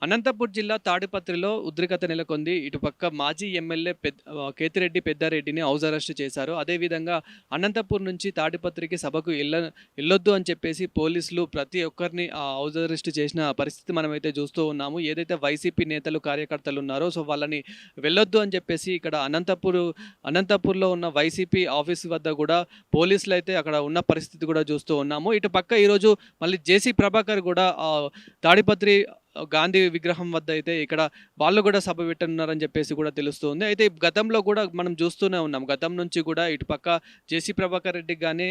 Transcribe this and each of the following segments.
అనంతపూర్ జిల్లా తాడిపత్రిలో ఉద్రిక్తత నెలకొంది. ఇటుపక్క మాజీ ఎమ్మెల్యే కేతిరెడ్డి పెద్దారెడ్డిని హౌస్ అరెస్ట్ చేశారు. అదేవిధంగా అనంతపూర్ నుంచి తాడిపత్రికి సభకు ఎళ్ళొద్దు అని చెప్పేసి పోలీసులు ప్రతి ఒక్కరిని హౌస్ అరెస్ట్ చేసిన పరిస్థితి మనమైతే చూస్తూ ఉన్నాము. ఏదైతే వైసీపీ నేతలు కార్యకర్తలు ఉన్నారో సో వాళ్ళని వెళ్ళొద్దు అని చెప్పేసి ఇక్కడ అనంతపూర్లో ఉన్న వైసీపీ ఆఫీస్ వద్ద కూడా పోలీసులు అయితే అక్కడ ఉన్న పరిస్థితి కూడా చూస్తూ ఉన్నాము. ఇటుపక్క ఈరోజు మళ్ళీ జేసీ ప్రభాకర్ కూడా తాడిపత్రి గాంధీ విగ్రహం వద్ద అయితే ఇక్కడ వాళ్ళు కూడా సభ పెట్టనున్నారని చెప్పేసి కూడా తెలుస్తుంది. అయితే గతంలో కూడా మనం చూస్తూనే ఉన్నాం. గతం నుంచి కూడా ఇటుపక్క జేసీ ప్రభాకర్ రెడ్డికి కానీ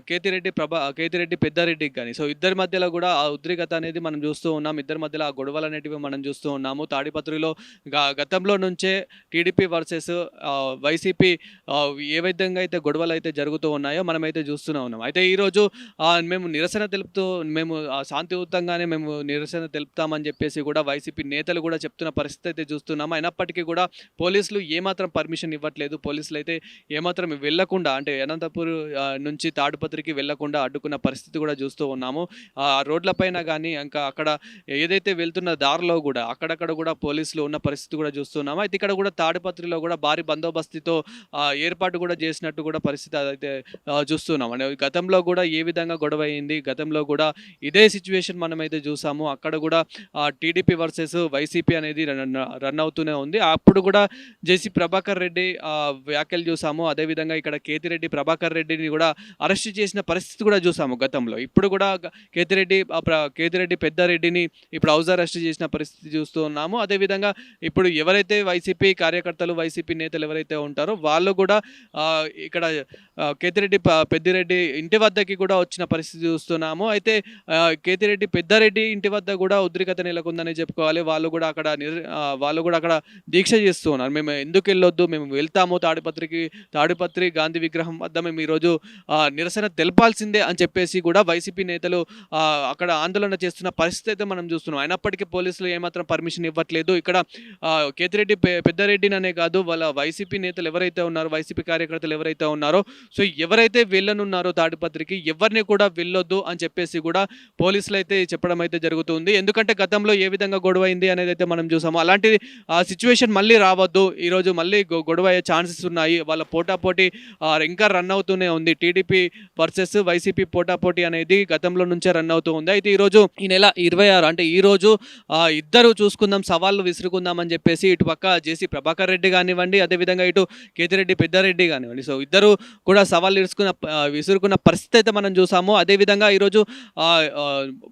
కేతిరెడ్డి పెద్దారెడ్డికి కానీ సో ఇద్దరి మధ్యలో కూడా ఆ ఉద్రిక్తత అనేది మనం చూస్తూ ఉన్నాం. ఇద్దరి మధ్యలో ఆ గొడవలు అనేటివి మనం చూస్తూ ఉన్నాము. తాడిపత్రిలో గతంలో నుంచే టీడీపీ వర్సెస్ వైసీపీ ఏ విధంగా అయితే గొడవలు అయితే జరుగుతూ ఉన్నాయో మనమైతే చూస్తూనే ఉన్నాం. అయితే ఈరోజు మేము నిరసన తెలుపుతూ మేము శాంతియుతంగానే మేము నిరసన తెలుపుతామని చెప్పేసి కూడా వైసీపీ నేతలు కూడా చెప్తున్న పరిస్థితి అయితే చూస్తున్నాము. అయినప్పటికీ కూడా పోలీసులు ఏమాత్రం పర్మిషన్ ఇవ్వట్లేదు. పోలీసులు అయితే ఏమాత్రం వెళ్లకుండా అంటే అనంతపూర్ నుంచి తాడిపత్రికి వెళ్లకుండా అడ్డుకున్న పరిస్థితి కూడా చూస్తూ ఉన్నాము. రోడ్లపైన కానీ ఇంకా అక్కడ ఏదైతే వెళ్తున్న దారిలో కూడా అక్కడక్కడ కూడా పోలీసులు ఉన్న పరిస్థితి కూడా చూస్తున్నాము. అయితే ఇక్కడ కూడా తాడిపత్రిలో కూడా భారీ బందోబస్తుతో ఏర్పాటు కూడా చేసినట్టు కూడా పరిస్థితి అయితే చూస్తున్నాం. అంటే గతంలో కూడా ఏ విధంగా గొడవ అయింది, గతంలో కూడా ఇదే సిచ్యువేషన్ మనమైతే చూసాము. అక్కడ కూడా టీడీపీ వర్సెస్ వైసీపీ అనేది రన్ అవుతూనే ఉంది. అప్పుడు కూడా జేసీ ప్రభాకర్ రెడ్డి వ్యాఖ్యలు చూసాము. అదేవిధంగా ఇక్కడ కేతిరెడ్డి రెడ్డిని కూడా అరెస్ట్ చేసిన పరిస్థితి కూడా చూసాము గతంలో. ఇప్పుడు కూడా కేతిరెడ్డి పెద్దారెడ్డిని ఇప్పుడు హౌస్ అరెస్ట్ చేసిన పరిస్థితి చూస్తూ ఉన్నాము. అదేవిధంగా ఇప్పుడు ఎవరైతే వైసీపీ కార్యకర్తలు వైసీపీ నేతలు ఎవరైతే ఉంటారో వాళ్ళు కూడా ఇక్కడ కేతిరెడ్డి పెద్దిరెడ్డి ఇంటి వద్దకి కూడా వచ్చిన పరిస్థితి చూస్తున్నాము. అయితే కేతిరెడ్డి పెద్దారెడ్డి ఇంటి వద్ద కూడా ఉద్రిక్తత నెలకొందని చెప్పుకోవాలి. వాళ్ళు కూడా అక్కడ దీక్ష చేస్తూ ఉన్నారు. మేము ఎందుకు వెళ్ళొద్దు, మేము వెళ్తాము తాడిపత్రి గాంధీ విగ్రహం వద్ద మేము ఈరోజు నిరసన తెలపాల్సిందే అని చెప్పేసి కూడా వైసీపీ నేతలు అక్కడ ఆందోళన చేస్తున్న పరిస్థితి అయితే మనం చూస్తున్నాం. అయినప్పటికీ పోలీసులు ఏమాత్రం పర్మిషన్ ఇవ్వట్లేదు. ఇక్కడ కేతిరెడ్డి పెద్దారెడ్డిని అనే కాదు వాళ్ళ వైసీపీ నేతలు ఎవరైతే ఉన్నారో వైసీపీ కార్యకర్తలు ఎవరైతే ఉన్నారో సో ఎవరైతే వెళ్ళనున్నారో తాడిపత్రికి ఎవరిని కూడా వెళ్ళొద్దు అని చెప్పేసి కూడా పోలీసులు అయితే చెప్పడం అయితే జరుగుతుంది. ఎందుకంటే గతంలో ఏ విధంగా గొడవ అయింది అనేది అయితే మనం చూసాము. అలాంటి సిచ్యువేషన్ మళ్ళీ రావద్దు. ఈరోజు మళ్ళీ గొడవ అయ్యే ఛాన్సెస్ ఉన్నాయి. వాళ్ళ పోటాపోటీ ఇంకా రన్ అవుతూనే ఉంది. టీడీపీ వర్సెస్ వైసీపీ పోటాపోటీ అనేది గతంలో నుంచే రన్ అవుతూ ఉంది. అయితే ఈరోజు ఈ నెల 26 అంటే ఈరోజు ఇద్దరు చూసుకుందాం, సవాళ్ళు విసురుకుందాం అని చెప్పేసి ఇటు పక్క జేసీ ప్రభాకర్ రెడ్డి కానివ్వండి, అదేవిధంగా ఇటు కేతిరెడ్డి పెద్దారెడ్డి కానివ్వండి సో ఇద్దరు కూడా సవాళ్ళు విసురుకున్న పరిస్థితి అయితే మనం చూసాము. అదేవిధంగా ఈరోజు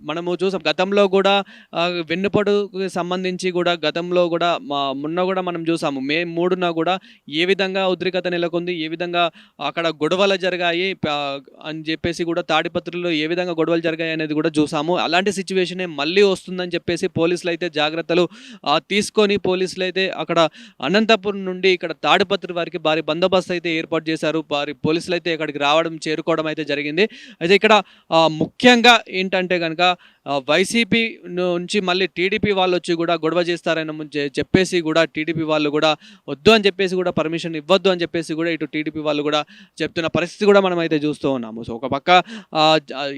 మనము చూసాం గతంలో కూడా వెన్నుపోటుకు సంబంధించి కూడా గతంలో కూడా మొన్న కూడా మనం చూసాము. మే 3న కూడా ఏ విధంగా ఉద్రిక్తత నెలకొంది, ఏ విధంగా అక్కడ గొడవలు జరిగాయి అని చెప్పేసి కూడా తాడిపత్రిలో ఏ విధంగా గొడవలు జరిగాయి అనేది కూడా చూసాము. అలాంటి సిచ్యువేషనే మళ్ళీ వస్తుందని చెప్పేసి పోలీసులు అయితే జాగ్రత్తలు తీసుకొని పోలీసులు అయితే అక్కడ అనంతపురం నుండి ఇక్కడ తాడిపత్రి వారికి భారీ బందోబస్తు అయితే ఏర్పాటు చేశారు. పోలీసులు అయితే ఇక్కడికి చేరుకోవడం అయితే జరిగింది. అయితే ఇక్కడ ముఖ్యంగా ఏంటంటే కనుక వైసీపీ నుంచి మళ్ళీ టీడీపీ వాళ్ళు వచ్చి కూడా గొడవ చేస్తారని చెప్పేసి కూడా టీడీపీ వాళ్ళు కూడా వద్దు అని చెప్పేసి కూడా పర్మిషన్ ఇవ్వద్దు అని చెప్పేసి కూడా ఇటు టీడీపీ వాళ్ళు కూడా చెప్తున్న పరిస్థితి కూడా మనం అయితే చూస్తూ ఉన్నాము. సో ఒక పక్క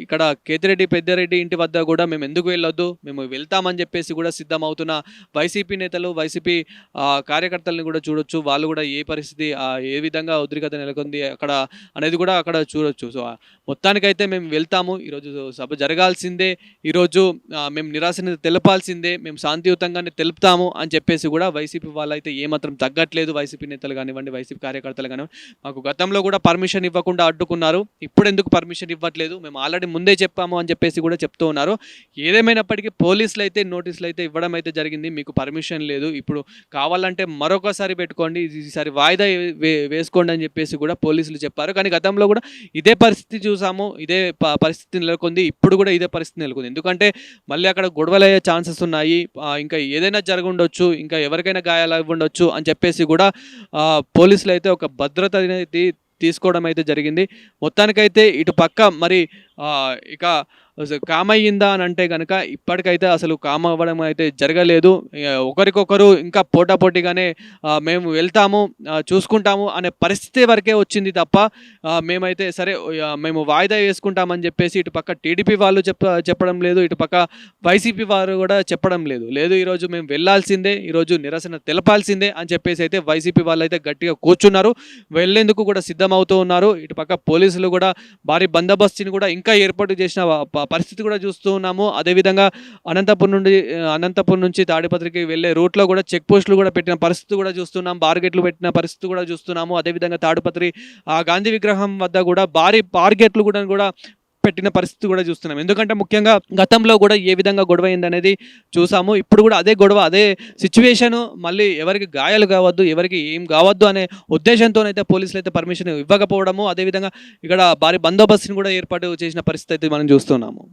ఇక్కడ కేతిరెడ్డి పెద్దారెడ్డి ఇంటి వద్ద కూడా మేము ఎందుకు వెళ్ళొద్దు, మేము వెళ్తామని చెప్పేసి కూడా సిద్ధమవుతున్న వైసీపీ నేతలు వైసీపీ కార్యకర్తలను కూడా చూడొచ్చు. వాళ్ళు కూడా ఏ పరిస్థితి ఏ విధంగా ఉద్రిక్తత నెలకొంది అక్కడ అనేది కూడా అక్కడ చూడొచ్చు. సో మొత్తానికైతే మేము వెళ్తాము, ఈరోజు సభ జరగాల్సిందే, ఈరోజు మేము నిరాశని తెలపాల్సిందే, మేము శాంతియుతంగానే తెలుపుతాము అని చెప్పేసి కూడా వైసీపీ వాళ్ళైతే ఏమాత్రం తగ్గట్లేదు. వైసీపీ నేతలు కానివ్వండి, వైసీపీ కార్యకర్తలు కానివ్వండి, మాకు గతంలో కూడా పర్మిషన్ ఇవ్వకుండా అడ్డుకున్నారు, ఇప్పుడు ఎందుకు పర్మిషన్ ఇవ్వట్లేదు, మేము ఆల్రెడీ ముందే చెప్పాము అని చెప్పేసి కూడా చెప్తూ ఉన్నారు. ఏదేమైనప్పటికీ పోలీసులు అయితే నోటీసులు అయితే ఇవ్వడం అయితే జరిగింది. మీకు పర్మిషన్ లేదు, ఇప్పుడు కావాలంటే మరొకసారి పెట్టుకోండి, ఈసారి వాయిదా వేసుకోండి అని చెప్పేసి కూడా పోలీసులు చెప్పారు. కానీ గతంలో కూడా ఇదే పరిస్థితి చూసాము, ఇదే పరిస్థితి నెలకొంది, ఇప్పుడు కూడా ఇదే పరిస్థితి నెలకొంది. ఎందుకంటే మళ్ళీ అక్కడ గొడవలు అయ్యే ఛాన్సెస్ ఉన్నాయి, ఇంకా ఏదైనా జరగండొచ్చు, ఇంకా ఎవరికైనా గాయాలు అవ్వండొచ్చు అని చెప్పేసి కూడా పోలీసులు అయితే ఒక భద్రత అనేది తీసుకోవడం అయితే జరిగింది. మొత్తానికైతే ఇటు పక్క మరి ఇక కామ్ అయ్యిందా అని అంటే గనక ఇప్పటికైతే అసలు కామ్ అవ్వడం అయితే జరగలేదు. ఒకరికొకరు ఇంకా పోటాపోటీగానే మేము వెళ్తాము, చూసుకుంటాము అనే పరిస్థితి వరకే వచ్చింది తప్ప మేమైతే సరే మేము వాయిదా వేసుకుంటామని చెప్పేసి ఇటు పక్క టీడీపీ వాళ్ళు చెప్పడం లేదు. ఇటు పక్క వైసీపీ వారు కూడా చెప్పడం లేదు. లేదు ఈరోజు మేము వెళ్ళాల్సిందే, ఈరోజు నిరసన తెలపాల్సిందే అని చెప్పేసి అయితే వైసీపీ వాళ్ళు అయితే గట్టిగా కూర్చున్నారు. వెళ్ళేందుకు కూడా సిద్ధమవుతూ ఉన్నారు. ఇటు పక్క పోలీసులు కూడా భారీ బందోబస్తుని కూడా ఇంకా ఏర్పాటు చేసిన పరిస్థితి కూడా చూస్తూ ఉన్నాము. అదేవిధంగా అనంతపురం నుంచి తాడిపత్రికి వెళ్ళే రూట్లో కూడా చెక్ పోస్టులు కూడా పెట్టిన పరిస్థితి కూడా చూస్తున్నాం. బార్గేట్లు పెట్టిన పరిస్థితి కూడా చూస్తున్నాము. అదేవిధంగా తాడిపత్రి గాంధీ విగ్రహం వద్ద కూడా భారీ బార్గేట్లు కూడా పెట్టిన పరిస్థితి కూడా చూస్తున్నాం. ఎందుకంటే ముఖ్యంగా గతంలో కూడా ఏ విధంగా గొడవ అయిందనేది చూసాము. ఇప్పుడు కూడా అదే గొడవ, అదే సిచ్యువేషన్, మళ్ళీ ఎవరికి గాయాలు కావద్దు, ఎవరికి ఏం కావద్దు అనే ఉద్దేశంతోనైతే పోలీసులు అయితే పర్మిషన్ ఇవ్వకపోవడము, అదేవిధంగా ఇక్కడ భారీ బందోబస్తుని కూడా ఏర్పాటు చేసిన పరిస్థితి అయితే మనం చూస్తున్నాము.